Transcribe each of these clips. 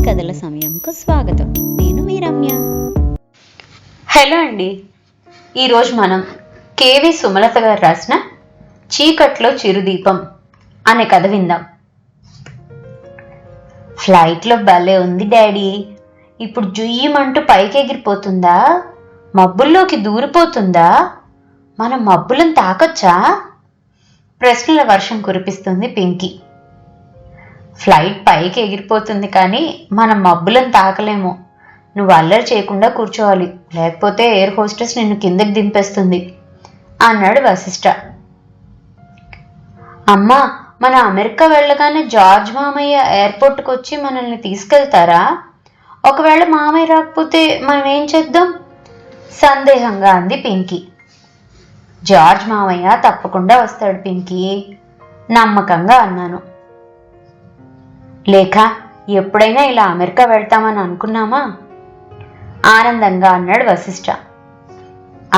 కథల సమయంకు స్వాగతం. నేను మీ రమ్య. హలో అండి. ఈరోజు మనం కేవి సుమలత గారు రాసిన చీకట్లో చిరుదీపం అనే కథ విందాం. ఫ్లైట్లో భలే ఉంది డాడీ. ఇప్పుడు జుయ్యమంటూ పైకి ఎగిరిపోతుందా, మబ్బుల్లోకి దూరిపోతుందా, మనం మబ్బులను తాకొచ్చా? ప్రశ్నల వర్షం కురిపిస్తుంది పింకీ. ఫ్లైట్ పైకి ఎగిరిపోతుంది కానీ మనం మబ్బులను తాకలేము. నువ్వు అల్లరి చేయకుండా కూర్చోవాలి, లేకపోతే ఎయిర్ హోస్టెస్ నిన్ను కిందకి దింపేస్తుంది అన్నాడు వశిష్ఠ. అమ్మా, మన అమెరికా వెళ్ళగానే జార్జ్ మామయ్య ఎయిర్పోర్ట్కి వచ్చి మనల్ని తీసుకెళ్తారా? ఒకవేళ మామయ్య రాకపోతే మనం ఏం చేద్దాం? సందేహంగా అంది పింకీ. జార్జ్ మామయ్య తప్పకుండా వస్తాడు పింకీ, నమ్మకంగా అన్నాను. లేక ఎప్పుడైనా ఇలా అమెరికా వెళ్తామని అనుకున్నామా? ఆనందంగా అన్నాడు వశిష్ఠ.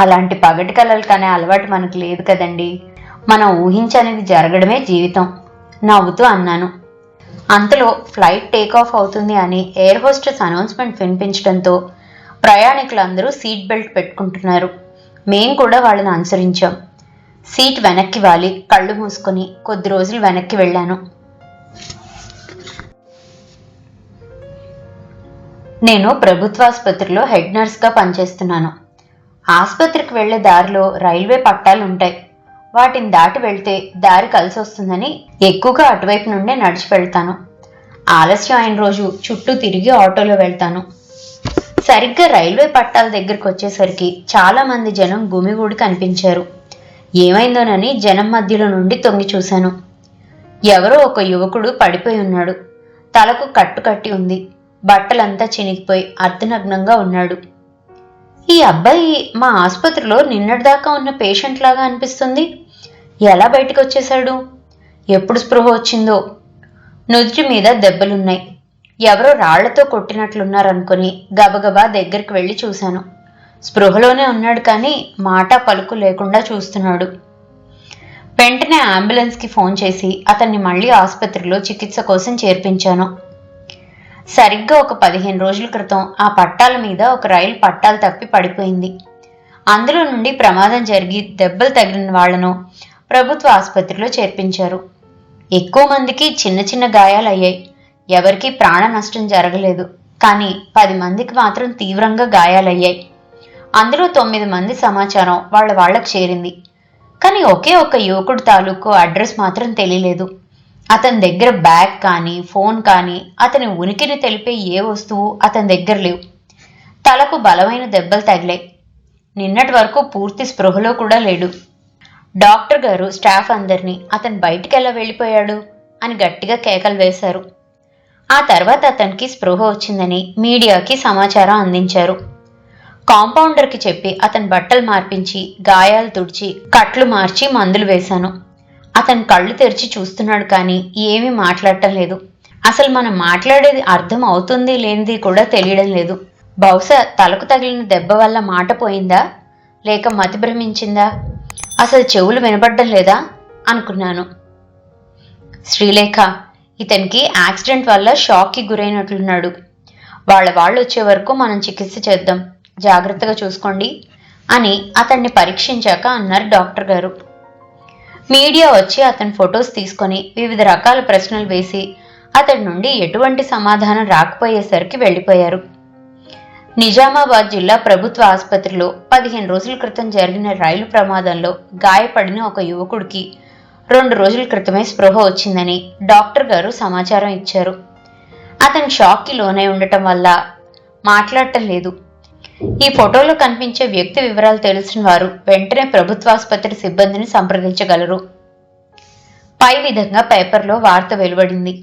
అలాంటి పగటి కలలు కనే అలవాటు మనకు లేదు కదండి. మనం ఊహించనిది జరగడమే జీవితం, నవ్వుతూ అన్నాను. అంతలో ఫ్లైట్ టేకాఫ్ అవుతుంది అని ఎయిర్ హోస్టెస్ అనౌన్స్మెంట్ వినిపించడంతో ప్రయాణికులందరూ సీట్ బెల్ట్ పెట్టుకుంటున్నారు. మేం కూడా వాళ్ళని అనుసరించాం. సీట్ వెనక్కి వాలి కళ్ళు మూసుకొని కొద్ది రోజులు వెనక్కి వెళ్ళాను. నేను ప్రభుత్వాసుపత్రిలో హెడ్ నర్స్గా పనిచేస్తున్నాను. ఆసుపత్రికి వెళ్లే దారిలో రైల్వే పట్టాలు ఉంటాయి. వాటిని దాటి వెళ్తే దారి కలిసి వస్తుందని ఎక్కువగా అటువైపు నుండే నడిచి వెళ్తాను. ఆలస్యం అయిన రోజు చుట్టూ తిరిగి ఆటోలో వెళ్తాను. సరిగ్గా రైల్వే పట్టాల దగ్గరికి వచ్చేసరికి చాలా మంది జనం గుమిగూడి కనిపించారు. ఏమైందోనని జనం మధ్యలో నుండి తొంగి చూశాను. ఎవరో ఒక యువకుడు పడిపోయి ఉన్నాడు. తలకు కట్టు కట్టి ఉంది. బట్టలంతా చినిగిపోయి అర్ధనగ్నంగా ఉన్నాడు. ఈ అబ్బాయి మా ఆసుపత్రిలో నిన్నటిదాకా ఉన్న పేషెంట్ లాగా అనిపిస్తుంది. ఎలా బయటకు వచ్చేశాడు? ఎప్పుడు స్పృహ వచ్చిందో? నుదుటి మీద దెబ్బలున్నాయి. ఎవరో రాళ్లతో కొట్టినట్లున్నారనుకుని గబగబా దగ్గరికి వెళ్ళి చూశాను. స్పృహలోనే ఉన్నాడు కానీ మాట పలుకు లేకుండా చూస్తున్నాడు. వెంటనే అంబులెన్స్కి ఫోన్ చేసి అతన్ని మళ్ళీ ఆసుపత్రిలో చికిత్స కోసం చేర్పించాను. సరిగ్గా ఒక 15 రోజుల క్రితం ఆ పట్టాల మీద ఒక రైలు పట్టాలు తప్పి పడిపోయింది. అందులో నుండి ప్రమాదం జరిగి దెబ్బలు తగిలిన వాళ్లను ప్రభుత్వ ఆసుపత్రిలో చేర్పించారు. ఎక్కువ మందికి చిన్న చిన్న గాయాలయ్యాయి. ఎవరికీ ప్రాణ నష్టం జరగలేదు. కానీ 10 మందికి మాత్రం తీవ్రంగా గాయాలయ్యాయి. అందులో 9 మంది సమాచారం వాళ్లకు చేరింది. కానీ ఒకే ఒక యువకుడు తాలూకు అడ్రస్ మాత్రం తెలియలేదు. అతని దగ్గర బ్యాగ్ కానీ ఫోన్ కానీ అతని ఉనికిని తెలిపే ఏ వస్తువు అతని దగ్గర లేవు. తలకు బలమైన దెబ్బలు తగిలాయి. నిన్నటి వరకు పూర్తి స్పృహలో కూడా లేడు. డాక్టర్ గారు స్టాఫ్ అందరినీ అతను బయటికి ఎలా వెళ్ళిపోయాడు అని గట్టిగా కేకలు వేశారు. ఆ తర్వాత అతనికి స్పృహ వచ్చిందని మీడియాకి సమాచారం అందించారు. కాంపౌండర్కి చెప్పి అతని బట్టలు మార్పించి గాయాలు తుడిచి కట్లు మార్చి మందులు వేశాను. అతను కళ్ళు తెరిచి చూస్తున్నాడు కానీ ఏమీ మాట్లాడటం లేదు. అసలు మనం మాట్లాడేది అర్థం అవుతుంది లేనిది కూడా తెలియడం లేదు. బహుశా తలకు తగిలిన దెబ్బ వల్ల మాట పోయిందా, లేక మతి భ్రమించిందా, అసలు చెవులు వినబడ్డం లేదా అనుకున్నాను. శ్రీలేఖ, ఇతనికి యాక్సిడెంట్ వల్ల షాక్కి గురైనట్లున్నాడు. వాళ్ళు వచ్చే వరకు మనం చికిత్స చేద్దాం, జాగ్రత్తగా చూసుకోండి అని అతన్ని పరీక్షించాక అన్నారు డాక్టర్ గారు. మీడియా వచ్చి అతని ఫొటోస్ తీసుకొని వివిధ రకాల ప్రశ్నలు వేసి అతడి నుండి ఎటువంటి సమాధానం రాకపోయేసరికి వెళ్ళిపోయారు. నిజామాబాద్ జిల్లా ప్రభుత్వ ఆసుపత్రిలో 15 రోజుల క్రితం జరిగిన రైలు ప్రమాదంలో గాయపడిన ఒక యువకుడికి 2 రోజుల క్రితమే స్పృహ వచ్చిందని డాక్టర్ గారు సమాచారం ఇచ్చారు. అతను షాక్కి లోనై ఉండటం వల్ల మాట్లాడటం లేదు. ఈ ఫోటోలో కనిపించే వ్యక్తి వివరాలు తెలిసిన వారు వెంటనే ప్రభుత్వాసుపత్రి సిబ్బందిని సంప్రదించగలరు. పై విధంగా పేపర్లో వార్త వెలువడింది.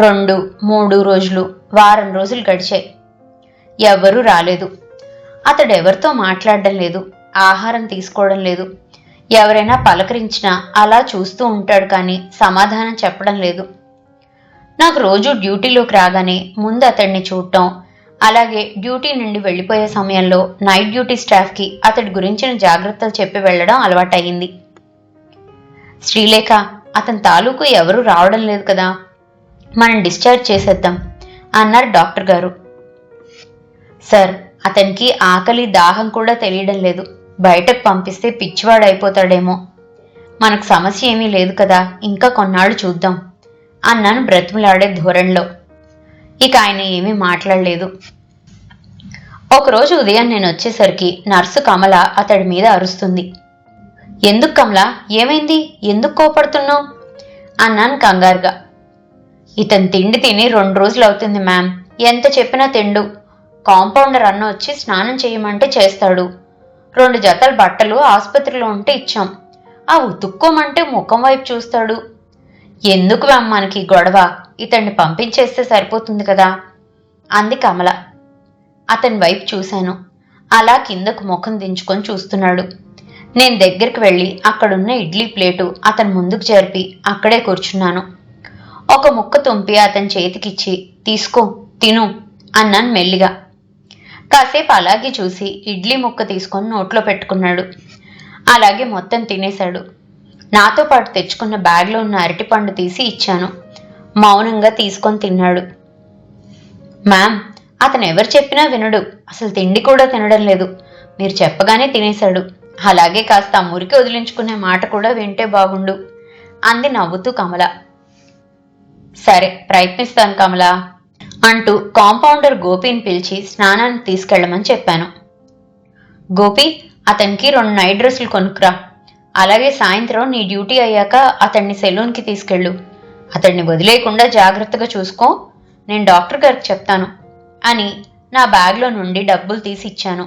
2, 3 రోజులు, వారం రోజులు గడిచాయి. ఎవ్వరూ రాలేదు. అతడెవరితో మాట్లాడడం లేదు, ఆహారం తీసుకోవడం లేదు. ఎవరైనా పలకరించినా అలా చూస్తూ ఉంటాడు కానీ సమాధానం చెప్పడం లేదు. నాకు రోజు డ్యూటీలోకి రాగానే ముందు అతడిని చూడటం, అలాగే డ్యూటీ నుండి వెళ్ళిపోయే సమయంలో నైట్ డ్యూటీ స్టాఫ్కి అతడి గురించిన జాగ్రత్తలు చెప్పి వెళ్లడం అలవాటయ్యింది. శ్రీలేఖ, అతని తాలూకు ఎవరూ రావడం లేదు కదా, మనం డిశ్చార్జ్ చేసేద్దాం. అన్నారు డాక్టర్ గారు. సార్, అతనికి ఆకలి దాహం కూడా తెలియడం లేదు. బయటకు పంపిస్తే పిచ్చివాడైపోతాడేమో. మనకు సమస్య ఏమీ లేదు కదా, ఇంకా కొన్నాళ్ళు చూద్దాం అన్నాను బ్రతిమలాడే ధోరణిలో. ఇక ఆయన ఏమీ మాట్లాడలేదు. ఒకరోజు ఉదయం నేను వచ్చేసరికి నర్సు కమల అతడి మీద అరుస్తుంది. ఎందుకు కమల, ఏమైంది? ఎందుకు కోపడుతున్నావు అన్నాను కంగారుగా. ఇతను తిండి తిని 2 రోజులు అవుతుంది మ్యామ్. ఎంత చెప్పినా తిండు. కాంపౌండర్ అన్న వచ్చి స్నానం చేయమంటే చేస్తాడు. 2 జతల బట్టలు ఆసుపత్రిలో ఉంటే ఇచ్చాం. ఆ ఉతుక్కోమంటే ముఖం వైపు చూస్తాడు. ఎందుకు మ్యామ్ మనకి గొడవ? ఇతన్ని పంపించేస్తే సరిపోతుంది కదా అంది కమల. అతని వైపు చూశాను. అలా కిందకు ముఖం దించుకొని చూస్తున్నాడు. నేను దగ్గరికి వెళ్ళి అక్కడున్న ఇడ్లీ ప్లేటు అతని ముందుకు జరిపి అక్కడే కూర్చున్నాను. ఒక ముక్క తుంపి అతని చేతికిచ్చి, తీసుకో, తిను అన్నాను మెల్లిగా. కాసేపు అలాగే చూసి ఇడ్లీ ముక్క తీసుకొని నోట్లో పెట్టుకున్నాడు. అలాగే మొత్తం తినేశాడు. నాతో పాటు తెచ్చుకున్న బ్యాగ్లో ఉన్న అరటిపండు తీసి ఇచ్చాను. మౌనంగా తీసుకొని తిన్నాడు. మ్యామ్, అతను ఎవరు చెప్పినా వినడు. అసలు తిండి కూడా తినడం లేదు. మీరు చెప్పగానే తినేశాడు. అలాగే కాస్త మురికి వదిలించుకునే మాట కూడా వింటే బాగుండు అంది నవ్వుతూ కమల. సరే, ప్రయత్నిస్తాను కమల అంటూ కాంపౌండర్ గోపిని పిలిచి స్నానానికి తీసుకెళ్లమని చెప్పాను. గోపి, అతనికి 2 నైట్ డ్రెస్సులు కొనుక్కురా. అలాగే సాయంత్రం నీ డ్యూటీ అయ్యాక అతన్ని సెలూన్కి తీసుకెళ్ళు. అతన్ని వదిలేయకుండా జాగ్రత్తగా చూసుకో. నేను డాక్టర్ గారికి చెప్తాను అని నా బ్యాగ్లో నుండి డబ్బులు తీసి ఇచ్చాను.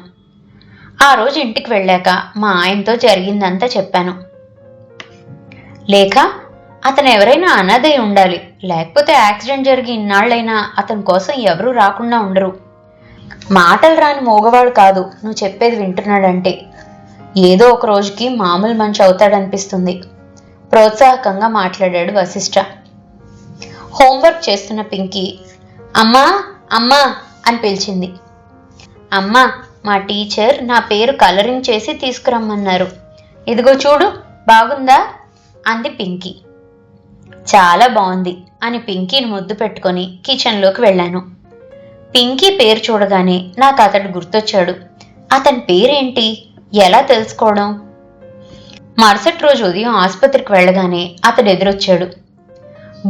ఆ రోజు ఇంటికి వెళ్ళాక మా ఆయనతో జరిగిందంతా చెప్పాను. లేక అతను ఎవరైనా అనాథై ఉండాలి. లేకపోతే యాక్సిడెంట్ జరిగి ఇన్నాళ్ళైనా అతని కోసం ఎవరూ రాకుండా ఉండరు. మాటలు రాని మోగవాడు కాదు. నువ్వు చెప్పేది వింటున్నాడంటే ఏదో ఒక రోజుకి మామూలు మనిషి అవుతాడనిపిస్తుంది. ప్రోత్సాహకంగా మాట్లాడాడు వశిష్ఠ. హోంవర్క్ చేస్తున్న పింకీ అమ్మా అమ్మా అని పిలిచింది. అమ్మా, మా టీచర్ నా పేరు కలరింగ్ చేసి తీసుకురమ్మన్నారు. ఇదిగో చూడు, బాగుందా అంది పింకీ. చాలా బాగుంది అని పింకీని ముద్దు పెట్టుకొని కిచెన్లోకి వెళ్ళాను. పింకీ పేరు చూడగానే నాకు అతడు గుర్తొచ్చాడు. అతని పేరేంటి? ఎలా తెలుసుకోవడం? మరుసటి రోజు ఉదయం ఆసుపత్రికి వెళ్ళగానే అతడు ఎదురొచ్చాడు.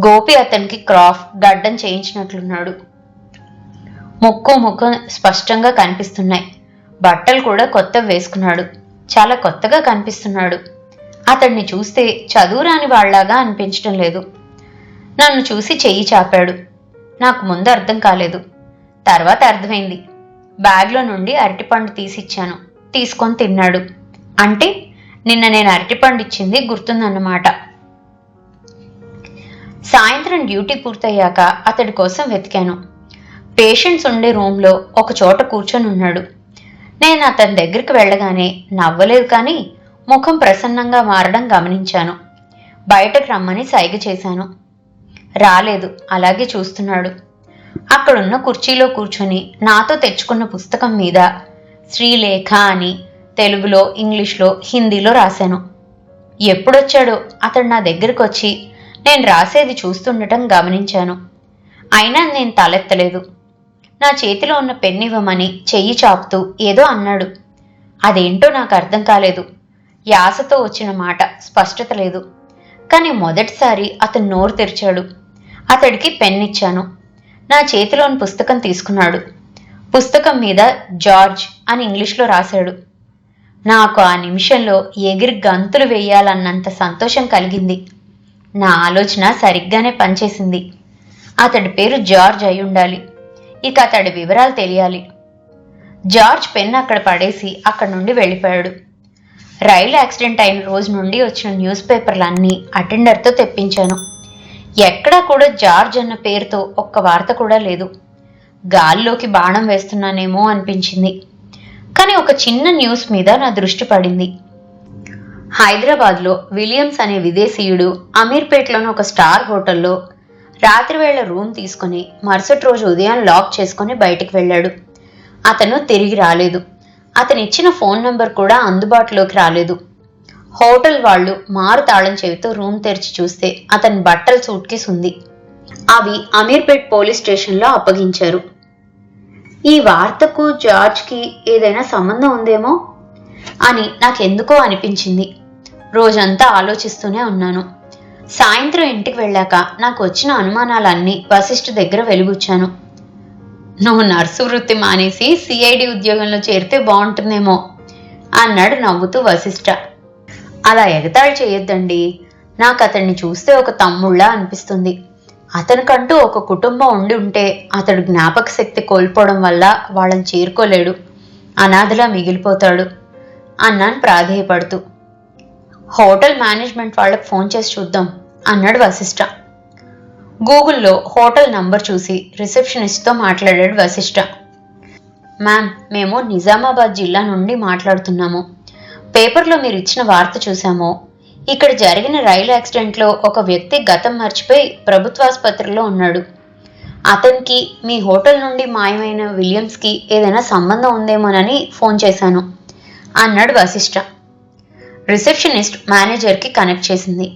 గోపి అతనికి క్రాఫ్ గడ్డం చేయించినట్లున్నాడు. ముక్కు ముఖం స్పష్టంగా కనిపిస్తున్నాయి. బట్టలు కూడా కొత్తవి వేసుకున్నాడు. చాలా కొత్తగా కనిపిస్తున్నాడు. అతడిని చూస్తే చదువురాని వాళ్లాగా అనిపించడం లేదు. నన్ను చూసి చెయ్యి చాపాడు. నాకు ముందు అర్థం కాలేదు. తర్వాత అర్థమైంది. బ్యాగ్లో నుండి అరటిపండు తీసిచ్చాను. తీసుకొని తిన్నాడు. అంటే నిన్న నేను అరటిపండు ఇచ్చింది గుర్తుందన్నమాట. సాయంత్రం డ్యూటీ పూర్తయ్యాక అతడి కోసం వెతికాను. పేషెంట్స్ ఉండే రూమ్లో ఒక చోట కూర్చొని ఉన్నాడు. నేను అతని దగ్గరికి వెళ్ళగానే నవ్వలేదు, కానీ ముఖం ప్రసన్నంగా మారడం గమనించాను. బయటకు రమ్మని సైగ చేశాను. రాలేదు. అలాగే చూస్తున్నాడు. అక్కడున్న కుర్చీలో కూర్చొని నాతో తెచ్చుకున్న పుస్తకం మీద శ్రీలేఖ అని తెలుగులో, ఇంగ్లీష్లో, హిందీలో రాశాను. ఎప్పుడొచ్చాడో అతడు నా దగ్గరికి వచ్చి నేను రాసేది చూస్తుండటం గమనించాను. అయినా నేను తలెత్తలేదు. నా చేతిలో ఉన్న పెన్ను ఇవ్వమని చెయ్యి చాపుతూ ఏదో అన్నాడు. అదేంటో నాకు అర్థం కాలేదు. యాసతో వచ్చిన మాట, స్పష్టత లేదు. కానీ మొదటిసారి అతను నోరు తెరిచాడు. అతడికి పెన్నిచ్చాను. నా చేతిలోని పుస్తకం తీసుకున్నాడు. పుస్తకం మీద జార్జ్ అని ఇంగ్లీష్లో రాశాడు. నాకు ఆ నిమిషంలో ఎగిరి గంతులు వేయాలన్నంత సంతోషం కలిగింది. నా ఆలోచన సరిగ్గానే పనిచేసింది. అతడి పేరు జార్జ్ అయి ఉండాలి. ఇక అతడి వివరాలు తెలియాలి. జార్జ్ పెన్ అక్కడ పడేసి అక్కడి నుండి వెళ్ళిపోయాడు. రైలు యాక్సిడెంట్ అయిన రోజు నుండి వచ్చిన న్యూస్ పేపర్లన్నీ అటెండర్తో తెప్పించాను. ఎక్కడా కూడా జార్జ్ అన్న పేరుతో ఒక్క వార్త కూడా లేదు. గాల్లోకి బాణం వేస్తున్నానేమో అనిపించింది. కానీ ఒక చిన్న న్యూస్ మీద నా దృష్టి పడింది. హైదరాబాద్లో విలియమ్స్ అనే విదేశీయుడు అమీర్పేట్లోని ఒక స్టార్ హోటల్లో రాత్రివేళ రూమ్ తీసుకుని మరుసటి రోజు ఉదయం లాక్ చేసుకుని బయటికి వెళ్ళాడు. అతను తిరిగి రాలేదు. అతను ఇచ్చిన ఫోన్ నంబర్ కూడా అందుబాటులోకి రాలేదు. హోటల్ వాళ్ళు మారు తాళం చెవితో రూమ్ తెరిచి చూస్తే అతని బట్టల సూట్ కేసు ఉంది. అవి అమీర్పేట్ పోలీస్ స్టేషన్లో అప్పగించారు. ఈ వార్తకు జార్జ్కి ఏదైనా సంబంధం ఉందేమో అని నాకెందుకో అనిపించింది. రోజంతా ఆలోచిస్తూనే ఉన్నాను. సాయంత్రం ఇంటికి వెళ్ళాక నాకు వచ్చిన అనుమానాలన్నీ వశిష్ఠ దగ్గర వెలుగుచ్చాను. నువ్వు నర్సు వృత్తి మానేసి సిఐడి ఉద్యోగంలో చేరితే బాగుంటుందేమో అన్నాడు నవ్వుతూ వశిష్ఠ. అలా ఎగతాళి చేయొద్దండి. నాకు అతన్ని చూస్తే ఒక తమ్ముళ్ళ అనిపిస్తుంది. అతనికంటూ ఒక కుటుంబం ఉండి ఉంటే అతడు జ్ఞాపక శక్తి కోల్పోవడం వల్ల వాళ్ళని చేరుకోలేడు, అనాథలా మిగిలిపోతాడు అన్నాను ప్రాధేయపడుతూ. హోటల్ మేనేజ్మెంట్ వాళ్ళకి ఫోన్ చేసి చూద్దాం అన్నాడు వశిష్ఠ. గూగుల్లో హోటల్ నంబర్ చూసి రిసెప్షనిస్ట్తో మాట్లాడాడు వశిష్ఠ. మ్యామ్, మేము నిజామాబాద్ జిల్లా నుండి మాట్లాడుతున్నాము. పేపర్లో మీరు ఇచ్చిన వార్త చూసాము. ఇక్కడ జరిగిన రైలు యాక్సిడెంట్లో ఒక వ్యక్తి గతం మర్చిపోయి ప్రభుత్వాసుపత్రిలో ఉన్నాడు. అతనికి మీ హోటల్ నుండి మాయమైన విలియమ్స్కి ఏదైనా సంబంధం ఉందేమోనని ఫోన్ చేశాను అన్నాడు వశిష్ఠ. రిసెప్షనిస్ట్ మేనేజర్కి కనెక్ట్ చేసింది.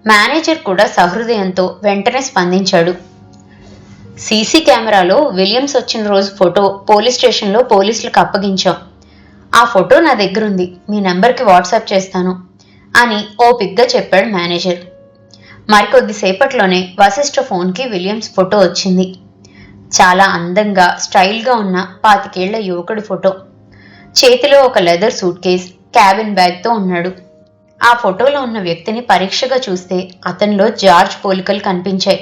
మేనేజర్ కూడా సహృదయంతో వెంటనే స్పందించాడు. సీసీ కెమెరాలో విలియమ్స్ వచ్చిన రోజు ఫోటో పోలీస్ స్టేషన్లో పోలీసులకు అప్పగించాం. ఆ ఫోటో నా దగ్గరుంది, మీ నెంబర్కి వాట్సాప్ చేస్తాను అని ఓపిగ్గా చెప్పాడు మేనేజర్. మరికొద్దిసేపట్లోనే వశిష్ఠ ఫోన్కి విలియమ్స్ ఫోటో వచ్చింది. చాలా అందంగా స్టైల్గా ఉన్న 25 ఏళ్ల యువకుడి ఫోటో. చేతిలో ఒక లెదర్ సూట్ కేస్, క్యాబిన్ బ్యాగ్తో ఉన్నాడు. ఆ ఫోటోలో ఉన్న వ్యక్తిని పరీక్షగా చూస్తే అతనిలో జార్జ్ పోలికలు కనిపించాయి.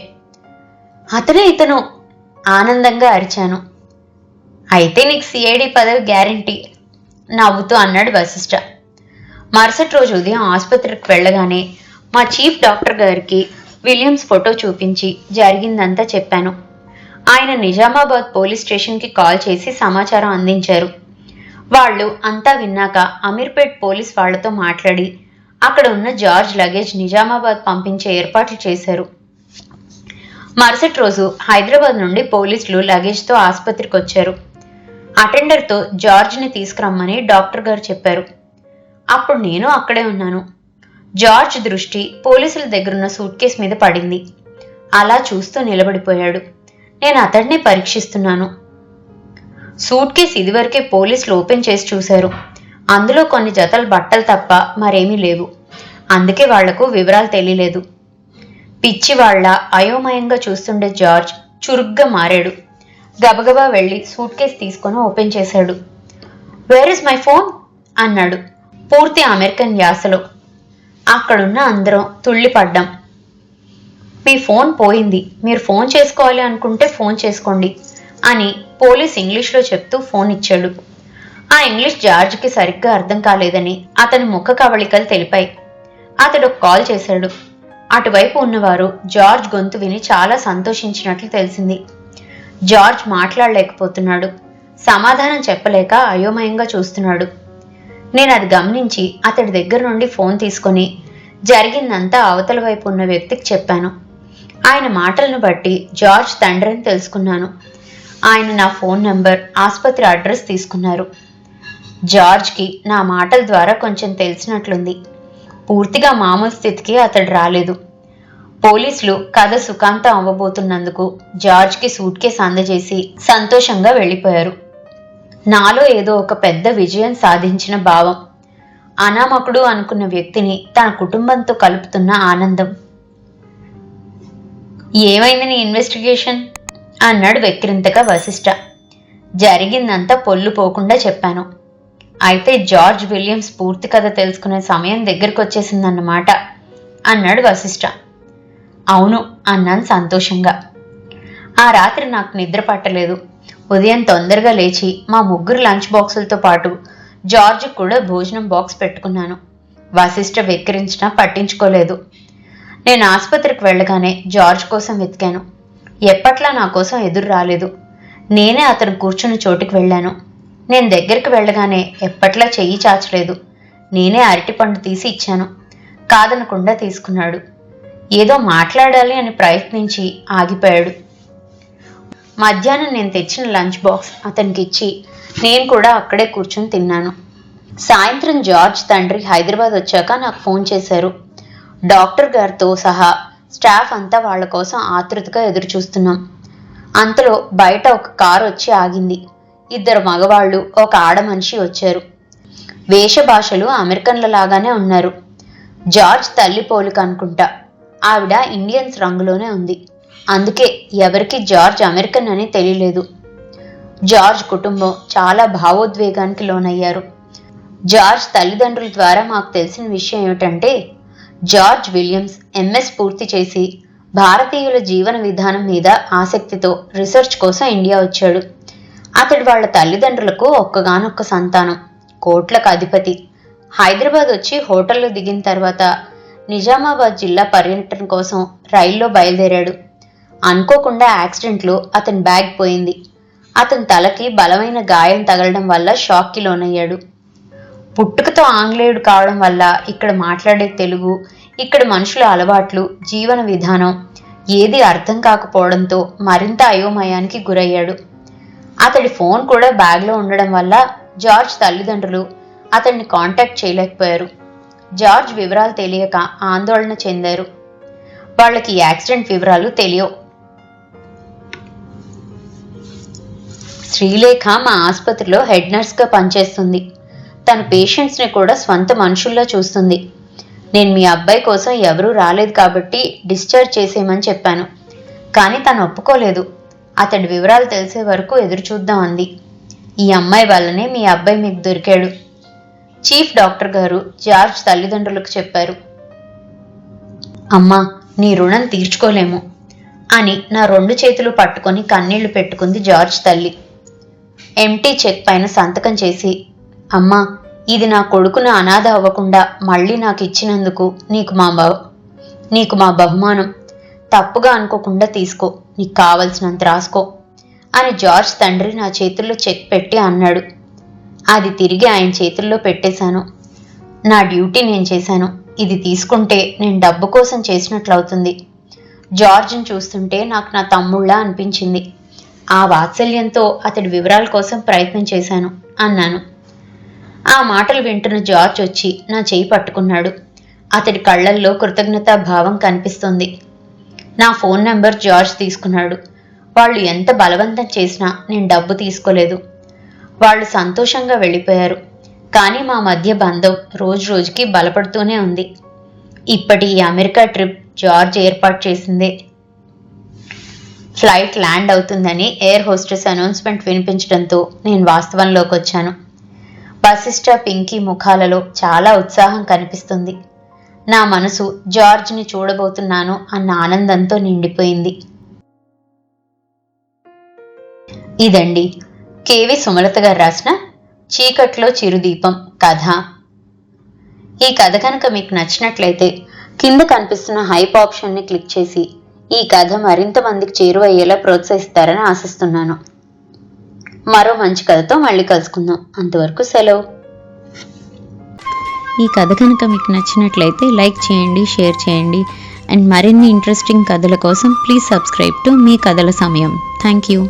అతనే ఇతను ఆనందంగా అరిచాను. అయితే నీకు సిఐడి పదవి గ్యారంటీ నవ్వుతూ అన్నాడు వశిష్ఠ. మరుసటి రోజు ఉదయం ఆసుపత్రికి వెళ్ళగానే మా చీఫ్ డాక్టర్ గారికి విలియమ్స్ ఫోటో చూపించి జరిగిందంతా చెప్పాను. ఆయన నిజామాబాద్ పోలీస్ స్టేషన్కి కాల్ చేసి సమాచారం అందించారు. వాళ్ళు అంతా విన్నాక అమీర్పేట్ పోలీస్ వాళ్లతో మాట్లాడి అక్కడ ఉన్న జార్జ్ లగేజ్ నిజామాబాద్ పంపించే ఏర్పాట్లు చేశారు. మరుసటి రోజు హైదరాబాద్ నుండి పోలీసులు లగేజ్తో ఆసుపత్రికి వచ్చారు. అటెండర్తో జార్జ్ని తీసుకురమ్మని డాక్టర్ గారు చెప్పారు. అప్పుడు నేను అక్కడే ఉన్నాను. జార్జ్ దృష్టి పోలీసుల దగ్గరున్న సూట్ కేస్ మీద పడింది. అలా చూస్తూ నిలబడిపోయాడు. నేను అతడిని పరీక్షిస్తున్నాను. సూట్ కేస్ ఇదివరకే పోలీసులు ఓపెన్ చేసి చూశారు. అందులో కొన్ని జతల బట్టలు తప్ప మరేమీ లేవు. అందుకే వాళ్లకు వివరాలు తెలియలేదు. పిచ్చివాళ్ల అయోమయంగా చూస్తుండే జార్జ్ చురుగ్గా మారాడు. గబగబా వెళ్ళి సూట్ కేస్ తీసుకొని ఓపెన్ చేశాడు. వేర్ ఇస్ మై ఫోన్ అన్నాడు పూర్తి అమెరికన్ యాసలో. అక్కడున్న అందరం తుళ్ళిపడ్డాం. మీ ఫోన్ పోయింది, మీరు ఫోన్ చేసుకోవాలి అనుకుంటే ఫోన్ చేసుకోండి అని పోలీస్ ఇంగ్లీష్లో చెప్తూ ఫోన్ ఇచ్చాడు. ఆ ఇంగ్లీష్ జార్జ్కి సరిగ్గా అర్థం కాలేదని అతని ముఖ కవళికలు తెలిపాయి. అతడు కాల్ చేశాడు. అటువైపు ఉన్నవారు జార్జ్ గొంతు విని చాలా సంతోషించినట్లు తెలిసింది. జార్జ్ మాట్లాడలేకపోతున్నాడు. సమాధానం చెప్పలేక అయోమయంగా చూస్తున్నాడు. నేను అది గమనించి అతడి దగ్గర నుండి ఫోన్ తీసుకొని జరిగిందంతా అవతల వైపు ఉన్న వ్యక్తికి చెప్పాను. ఆయన మాటలను బట్టి జార్జ్ తండ్రిని తెలుసుకున్నాను. ఆయన నా ఫోన్ నంబర్, ఆసుపత్రి అడ్రస్ తీసుకున్నారు. జార్జ్కి నా మాటల ద్వారా కొంచెం తెలిసినట్లుంది. పూర్తిగా మామూలు స్థితికి అతడు రాలేదు. పోలీసులు కథ సుఖాంతం అవ్వబోతున్నందుకు జార్జ్కి సూట్ కేస్ అందజేసి సంతోషంగా వెళ్ళిపోయారు. నాలో ఏదో ఒక పెద్ద విజయం సాధించిన భావం. అనామకుడు అనుకున్న వ్యక్తిని తన కుటుంబంతో కలుపుతున్న ఆనందం. ఏమైంది నీ ఇన్వెస్టిగేషన్ అన్నాడు వెక్కిరింతగా వశిష్ఠ. జరిగిందంతా పొల్లు పోకుండా చెప్పాను. అయితే జార్జ్ విలియమ్స్ పూర్తి కథ తెలుసుకునే సమయం దగ్గరికి వచ్చేసిందన్నమాట అన్నాడు వశిష్ఠ. అవును అన్నాను సంతోషంగా. ఆ రాత్రి నాకు నిద్ర పట్టలేదు. ఉదయం తొందరగా లేచి మా ముగ్గురు లంచ్ బాక్సులతో పాటు జార్జ్ కూడా భోజనం బాక్స్ పెట్టుకున్నాను. వశిష్ఠ వెక్కిరించినా పట్టించుకోలేదు. నేను ఆసుపత్రికి వెళ్ళగానే జార్జ్ కోసం వెతికాను. ఎప్పట్లా నా కోసం ఎదురు రాలేదు. నేనే అతను కూర్చున్న చోటికి వెళ్ళాను. నేను దగ్గరికి వెళ్ళగానే ఎప్పట్లా చెయ్యి చాచలేదు. నేనే అరటిపండు తీసి ఇచ్చాను. కాదనకుండా తీసుకున్నాడు. ఏదో మాట్లాడాలి అని ప్రయత్నించి ఆగిపోయాడు. మధ్యాహ్నం నేను తెచ్చిన లంచ్ బాక్స్ అతనికి ఇచ్చి నేను కూడా అక్కడే కూర్చొని తిన్నాను. సాయంత్రం జార్జ్ తండ్రి హైదరాబాద్ వచ్చాక నాకు ఫోన్ చేశారు. డాక్టర్ గారితో సహా స్టాఫ్ అంతా వాళ్ళ కోసం ఆతృతగా ఎదురు చూస్తున్నాం. అంతలో బయట ఒక కారు వచ్చి ఆగింది. 2 మగవాళ్ళు, ఒక ఆడ మనిషి వచ్చారు. వేషభాషలు అమెరికన్ల లాగానే ఉన్నారు. జార్జ్ తల్లి పోలిక అనుకుంటా. ఆవిడ ఇండియన్స్ రంగులోనే ఉంది. అందుకే ఎవరికి జార్జ్ అమెరికన్ అని తెలియలేదు. జార్జ్ కుటుంబం చాలా భావోద్వేగానికి లోనయ్యారు. జార్జ్ తల్లిదండ్రుల ద్వారా మాకు తెలిసిన విషయం ఏమిటంటే, జార్జ్ విలియమ్స్ ఎంఎస్ పూర్తి చేసి భారతీయుల జీవన విధానం మీద ఆసక్తితో రీసెర్చ్ కోసం ఇండియా వచ్చాడు. అతడు వాళ్ళ తల్లిదండ్రులకు ఒక్కగానొక్క సంతానం, కోట్లకు అధిపతి. హైదరాబాద్ వచ్చి హోటల్లో దిగిన తర్వాత నిజామాబాద్ జిల్లా పర్యటన కోసం రైల్లో బయలుదేరాడు. అనుకోకుండా యాక్సిడెంట్లో అతని బ్యాగ్ పోయింది. అతని తలకి బలమైన గాయం తగలడం వల్ల షాక్కి లోనయ్యాడు. పుట్టుకతో ఆంగ్లేయుడు కావడం వల్ల ఇక్కడ మాట్లాడే తెలుగు, ఇక్కడ మనుషుల అలవాట్లు, జీవన విధానం ఏది అర్థం కాకపోవడంతో మరింత అయోమయానికి గురయ్యాడు. అతడి ఫోన్ కూడా బ్యాగ్లో ఉండడం వల్ల జార్జ్ తల్లిదండ్రులు అతన్ని కాంటాక్ట్ చేయలేకపోయారు. జార్జ్ వివరాలు తెలియక ఆందోళన చెందారు. వాళ్ళకి యాక్సిడెంట్ వివరాలు తెలియవు. శ్రీలేఖ మా ఆసుపత్రిలో హెడ్ నర్స్గా పనిచేస్తుంది. తన పేషెంట్స్ని కూడా స్వంత మనుషుల్లో చూస్తుంది. నేను మీ అబ్బాయి కోసం ఎవరూ రాలేదు కాబట్టి డిశ్చార్జ్ చేసేయమని చెప్పాను. కానీ తను ఒప్పుకోలేదు. అతడి వివరాలు తెలిసే వరకు ఎదురు చూద్దాం అంది. ఈ అమ్మాయి వల్లనే మీ అబ్బాయి మీకు దొరికాడు. చీఫ్ డాక్టర్ గారు జార్జ్ తల్లిదండ్రులకు చెప్పారు. అమ్మా, నీ రుణం తీర్చుకోలేము అని నా 2 చేతులు పట్టుకొని కన్నీళ్లు పెట్టుకుంది జార్జ్ తల్లి. ఎంటీ చెక్ పైన సంతకం చేసి, అమ్మా, ఇది నా కొడుకును అనాథ అవ్వకుండా మళ్ళీ నాకు ఇచ్చినందుకు నీకు మా బహుమానం. తప్పుగా అనుకోకుండా తీసుకో, నీకు కావలసినంత రాసుకో అని జార్జ్ తండ్రి నా చేతుల్లో చెక్ పెట్టి అన్నాడు. అది తిరిగి ఆయన చేతుల్లో పెట్టేశాను. నా డ్యూటీ నేను చేశాను. ఇది తీసుకుంటే నేను డబ్బు కోసం చేసినట్లవుతుంది. జార్జ్ని చూస్తుంటే నాకు నా తమ్ముళ్ళ అనిపించింది. ఆ వాత్సల్యంతో అతడి వివరాల కోసం ప్రయత్నం చేశాను అన్నాను. ఆ మాటలు వింటున్న జార్జ్ వచ్చి నా చేయి పట్టుకున్నాడు. అతడి కళ్ళల్లో కృతజ్ఞతా భావం కనిపిస్తుంది. నా ఫోన్ నెంబర్ జార్జ్ తీసుకున్నాడు. వాళ్ళు ఎంత బలవంతం చేసినా నేను డబ్బు తీసుకోలేదు. వాళ్ళు సంతోషంగా వెళ్ళిపోయారు. కానీ మా మధ్య బంధం రోజు రోజుకి బలపడుతూనే ఉంది. ఇప్పటి ఈ అమెరికా ట్రిప్ జార్జ్ ఏర్పాటు చేసిందే. ఫ్లైట్ ల్యాండ్ అవుతుందని ఎయిర్ హోస్టెస్ అనౌన్స్మెంట్ వినిపించడంతో నేను వాస్తవంలోకి వచ్చాను. వశిష్ఠ, పింకీ ముఖాలలో చాలా ఉత్సాహం కనిపిస్తుంది. నా మనసు జార్జ్ని చూడబోతున్నాను అన్న ఆనందంతో నిండిపోయింది. ఇదండి కేవి సుమలత గారు రాసిన చీకట్లో చిరుదీపం కథ. ఈ కథ కనుక మీకు నచ్చినట్లయితే కింద కనిపిస్తున్న హైప్ ఆప్షన్ని క్లిక్ చేసి ఈ కథ మరింత మందికి చేరువయ్యేలా ప్రోత్సహిస్తారని ఆశిస్తున్నాను. మరో మంచి కథతో మళ్ళీ కలుసుకుందాం. అంతవరకు సెలవు. ఈ కథ కనుక మీకు నచ్చినట్లయితే లైక్ చేయండి, షేర్ చేయండి. అండ్ మరిన్ని ఇంట్రెస్టింగ్ కథల కోసం ప్లీజ్ సబ్స్క్రైబ్ టు మీ కథల సమయం. Thank you.